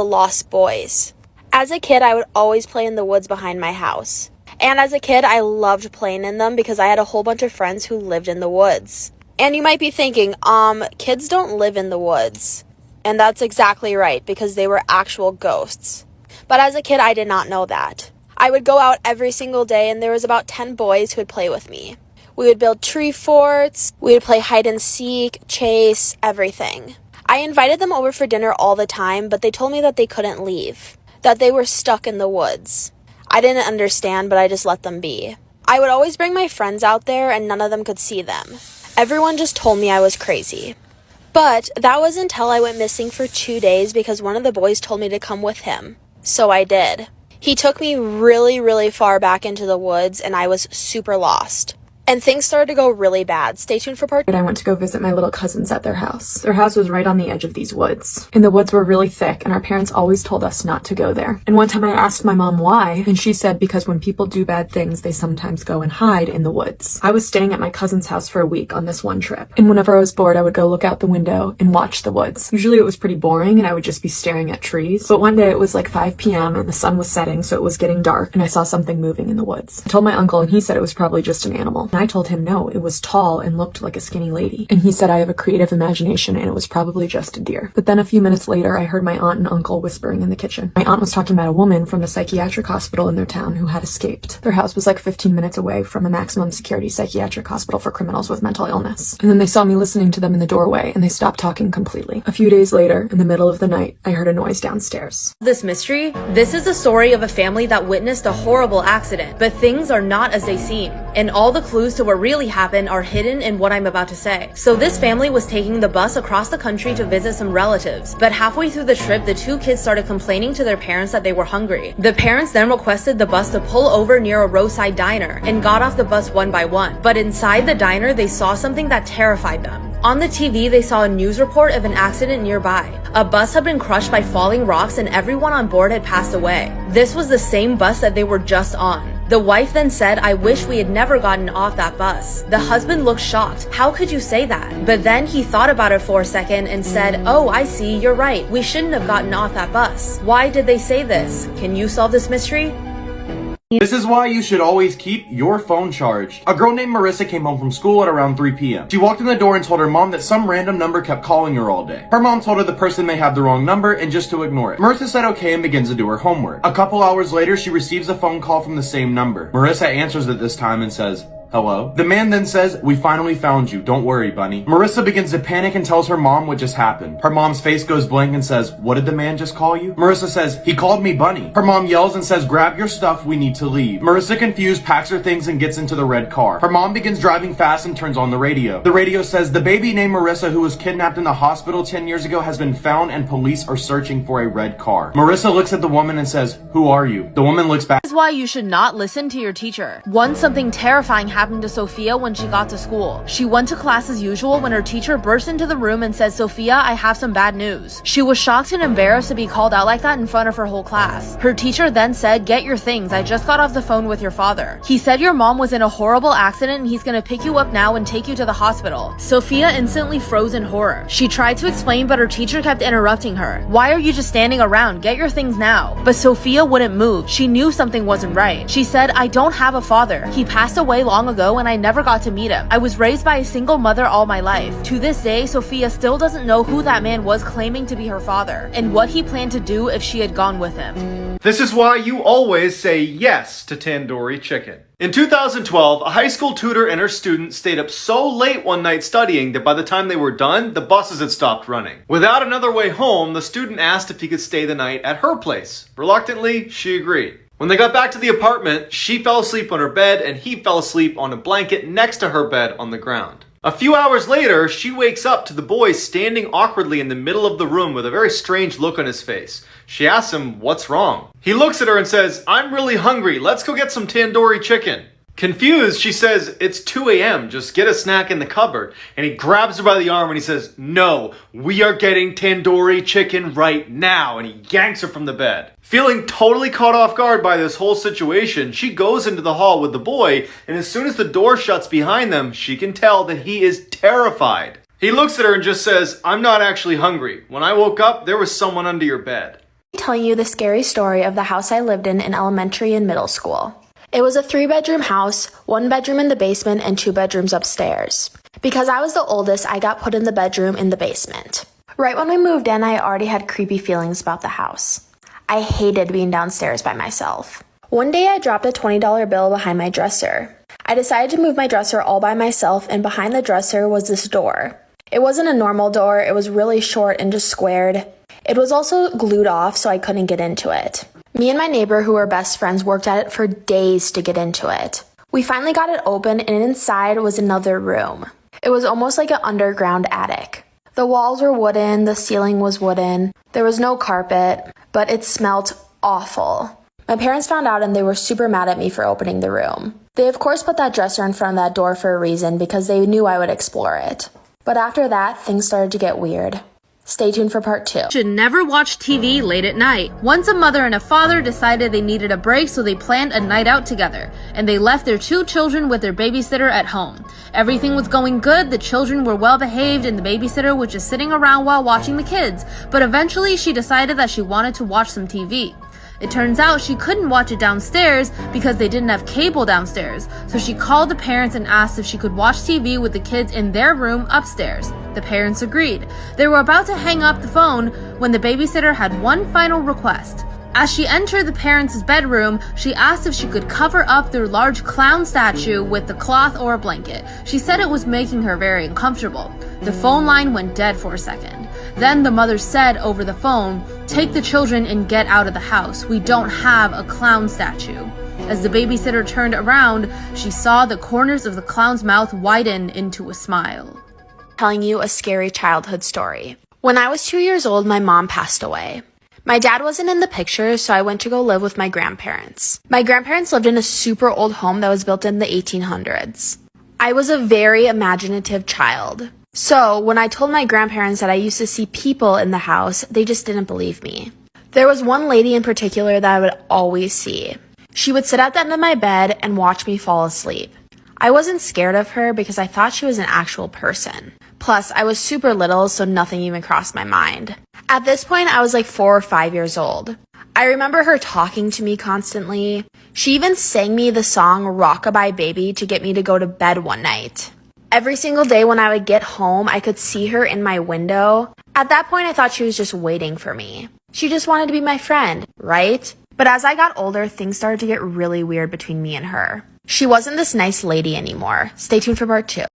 The Lost Boys. As a kid, I would always play in the woods behind my house. And as a kid, I loved playing in them because I had a whole bunch of friends who lived in the woods. And you might be thinking, kids don't live in the woods. And that's exactly right, because they were actual ghosts. But as a kid, I did not know that. I would go out every single day, and there was about 10 boys who would play with me. We would build tree forts, we would play hide and seek, chase, everything. I invited them over for dinner all the time, but they told me that they couldn't leave, that they were stuck in the woods. I didn't understand, but I just let them be. I would always bring my friends out there, and none of them could see them. Everyone just told me I was crazy. But that was until I went missing for 2 days because one of the boys told me to come with him. So I did. He took me really, really far back into the woods, and I was super lost. And things started to go really bad. Stay tuned for part 2. I went to go visit my little cousins at their house. Their house was right on the edge of these woods. And the woods were really thick, and our parents always told us not to go there. And one time I asked my mom why, and she said because when people do bad things, they sometimes go and hide in the woods. I was staying at my cousin's house for a week on this one trip. And whenever I was bored, I would go look out the window and watch the woods. Usually it was pretty boring, and I would just be staring at trees. But one day it was like 5 p.m. and the sun was setting, so it was getting dark, and I saw something moving in the woods. I told my uncle, and he said it was probably just an animal. And I told him no, it was tall and looked like a skinny lady. And he said I have a creative imagination and it was probably just a deer. But then a few minutes later, I heard my aunt and uncle whispering in the kitchen. My aunt was talking about a woman from the psychiatric hospital in their town who had escaped. Their house was like 15 minutes away from a maximum security psychiatric hospital for criminals with mental illness. And then they saw me listening to them in the doorway and they stopped talking completely. A few days later, in the middle of the night, I heard a noise downstairs. This mystery? This is the story of a family that witnessed a horrible accident, but things are not as they seem. And all the clues to what really happened are hidden in what I'm about to say. So this family was taking the bus across the country to visit some relatives, but halfway through the trip, the 2 kids started complaining to their parents that they were hungry. The parents then requested the bus to pull over near a roadside diner and got off the bus one by one. But inside the diner, they saw something that terrified them. On the TV, they saw a news report of an accident nearby. A bus had been crushed by falling rocks and everyone on board had passed away. This was the same bus that they were just on. The wife then said, "I wish we had never gotten off that bus." The husband looked shocked. "How could you say that?" But then he thought about it for a second and said, "Oh, I see, you're right. We shouldn't have gotten off that bus." Why did they say this? Can you solve this mystery? This is why you should always keep your phone charged. A girl named Marissa came home from school at around 3 p.m. She walked in the door and told her mom that some random number kept calling her all day. Her mom told her the person may have the wrong number and just to ignore it. Marissa said okay and begins to do her homework. A couple hours later, she receives a phone call from the same number. Marissa answers it this time and says, "Hello?" The man then says, "We finally found you. Don't worry, bunny." Marissa begins to panic and tells her mom what just happened. Her mom's face goes blank and says, "What did the man just call you?" Marissa says, "He called me bunny." Her mom yells and says, "Grab your stuff, we need to leave." Marissa, confused, packs her things and gets into the red car. Her mom begins driving fast and turns on the radio. The radio says, "The baby named Marissa who was kidnapped in the hospital 10 years ago has been found and police are searching for a red car." Marissa looks at the woman and says, "Who are you?" The woman looks back. This is why you should not listen to your teacher. Once something terrifying happened to Sophia when she got to school. She went to class as usual when her teacher burst into the room and said, "Sophia, I have some bad news." She was shocked and embarrassed to be called out like that in front of her whole class. Her teacher then said, "Get your things. I just got off the phone with your father. He said your mom was in a horrible accident and he's gonna pick you up now and take you to the hospital." Sophia instantly froze in horror. She tried to explain, but her teacher kept interrupting her. "Why are you just standing around? Get your things now." But Sophia wouldn't move. She knew something wasn't right. She said, "I don't have a father. He passed away long ago and I never got to meet him. I was raised by a single mother all my life." To this day, Sophia still doesn't know who that man was claiming to be her father and what he planned to do if she had gone with him. This is why you always say yes to tandoori chicken. In 2012, a high school tutor and her student stayed up so late one night studying that by the time they were done, the buses had stopped running. Without another way home, the student asked if he could stay the night at her place. Reluctantly, she agreed. When they got back to the apartment, she fell asleep on her bed and he fell asleep on a blanket next to her bed on the ground. A few hours later, she wakes up to the boy standing awkwardly in the middle of the room with a very strange look on his face. She asks him, "What's wrong?" He looks at her and says, "I'm really hungry. Let's go get some tandoori chicken." Confused, she says, "It's 2 a.m. Just get a snack in the cupboard." And he grabs her by the arm and he says, "No, we are getting tandoori chicken right now." And he yanks her from the bed. Feeling totally caught off guard by this whole situation, she goes into the hall with the boy, and as soon as the door shuts behind them, she can tell that he is terrified. He looks at her and just says, "I'm not actually hungry. When I woke up, there was someone under your bed." Telling you the scary story of the house I lived in elementary and middle school. It was a 3-bedroom house, 1 bedroom in the basement and 2 bedrooms upstairs. Because I was the oldest, I got put in the bedroom in the basement. Right when we moved in, I already had creepy feelings about the house. I hated being downstairs by myself. One day I dropped a $20 bill behind my dresser. I decided to move my dresser all by myself, and behind the dresser was this door. It wasn't a normal door, it was really short and just squared. It was also glued off, so I couldn't get into it. Me and my neighbor, who were best friends, worked at it for days to get into it. We finally got it open, and inside was another room. It was almost like an underground attic. The walls were wooden, the ceiling was wooden, there was no carpet, but it smelled awful. My parents found out and they were super mad at me for opening the room. They of course put that dresser in front of that door for a reason because they knew I would explore it. But after that, things started to get weird. Stay tuned for part 2. Should never watch TV late at night. Once a mother and a father decided they needed a break, so they planned a night out together, and they left their 2 children with their babysitter at home. Everything was going good, the children were well behaved, and the babysitter was just sitting around while watching the kids, but eventually she decided that she wanted to watch some TV. It turns out she couldn't watch it downstairs because they didn't have cable downstairs, so she called the parents and asked if she could watch TV with the kids in their room upstairs. The parents agreed. They were about to hang up the phone when the babysitter had one final request. As she entered the parents' bedroom, she asked if she could cover up their large clown statue with a cloth or a blanket. She said it was making her very uncomfortable. The phone line went dead for a second. Then the mother said over the phone, "Take the children and get out of the house. We don't have a clown statue." As the babysitter turned around, she saw the corners of the clown's mouth widen into a smile. Telling you a scary childhood story. When I was 2 years old, my mom passed away. My dad wasn't in the picture, so I went to go live with my grandparents. My grandparents lived in a super old home that was built in the 1800s. I was a very imaginative child. So when I told my grandparents that I used to see people in the house, they just didn't believe me. There was one lady in particular that I would always see. She would sit at the end of my bed and watch me fall asleep. I wasn't scared of her because I thought she was an actual person. Plus, I was super little, so nothing even crossed my mind. At this point, I was like 4 or 5 years old. I remember her talking to me constantly. She even sang me the song Rockabye Baby to get me to go to bed one night. Every single day when I would get home, I could see her in my window. At that point, I thought she was just waiting for me. She just wanted to be my friend, right? But as I got older, things started to get really weird between me and her. She wasn't this nice lady anymore. Stay tuned for part 2.